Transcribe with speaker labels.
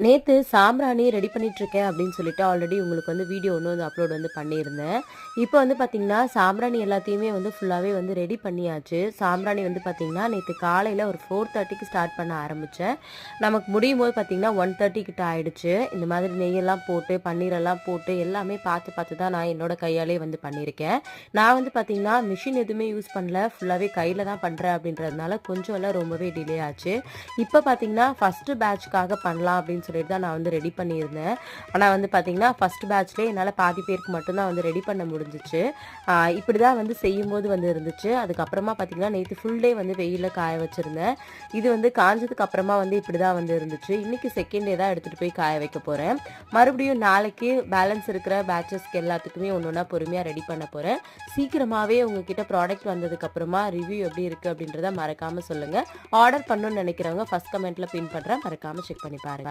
Speaker 1: நேத்து சாம்பிராணி ரெடி பண்ணிட்டுருக்கேன் அப்படின்னு சொல்லிட்டு ஆல்ரெடி உங்களுக்கு வந்து வீடியோ ஒன்று வந்து அப்லோட் வந்து பண்ணியிருந்தேன். இப்போ வந்து பார்த்தீங்கன்னா, சாம்பிராணி எல்லாத்தையுமே வந்து ஃபுல்லாவே வந்து ரெடி பண்ணியாச்சு. சாம்பிராணி வந்து பார்த்தீங்கன்னா, நேத்து காலையில ஒரு 4:30க்கு ஸ்டார்ட் பண்ண ஆரம்பிச்சேன். நமக்கு முடியும்போது பார்த்தீங்கன்னா, 1:30 கிட்ட ஆயிடுச்சு. இந்த மாதிரி நெய்யெல்லாம் போட்டு, பன்னீரெல்லாம் போட்டு எல்லாமே பார்த்து பார்த்து தான் நான் என்னோட கையாலே வந்து பண்ணியிருக்கேன். நான் வந்து பார்த்தீங்கன்னா, மிஷின் எதுவுமே யூஸ் பண்ணல. ஃபுல்லாவே கையில தான் பண்றேன் அப்படின்றதுனால கொஞ்சம் இல்ல ரொம்பவே டிலே ஆச்சு. இப்போ பார்த்தீங்கன்னா, ஃபர்ஸ்ட்டு பேட்ச்‌க்காக பண்ணலாம் அப்படின்னு சொல்லிட்டு தான் நான் வந்து ரெடி பண்ணியிருந்தேன். ஆனா வந்து பார்த்தீங்கன்னா, ஃபர்ஸ்ட் பேட்ச்லயே என்னால பாதி பேருக்கு மட்டும் தான் வந்து ரெடி பண்ண முடிஞ்சுச்சு. இப்படி தான் வந்து செய்யும்போது வந்து இருந்துச்சு. அதுக்கப்புறமா பார்த்தீங்கன்னா, நேத்து ஃபுல் டே வந்து வெயில்ல காய வச்சிருந்தேன். இது வந்து காஞ்சதுக்கு அப்புறமா வந்து இப்படி தான் வந்து இருந்துச்சு. இன்னைக்கு செகண்ட் டே தான் எடுத்துட்டு போய் காய வைக்க போறேன். மறுபடியும் நாளைக்கு பேலன்ஸ் இருக்கிற பேட்சஸ்க்கு எல்லாத்துக்குமே ஒண்ணா பொறுமையா ரெடி பண்ண போறேன். சீக்கிரமாவே உங்ககிட்ட ப்ராடக்ட் வந்ததுக்கு அப்புறமா ரிவ்யூ எப்படி இருக்கு அப்படின்றத மறக்காம சொல்லுங்க. ஆர்டர் பண்ணணும்னு நினைக்கிறவங்க ஃபர்ஸ்ட் கமெண்ட்ல பின் பண்றேன். மறக்காம செக் பண்ணி பாருங்க.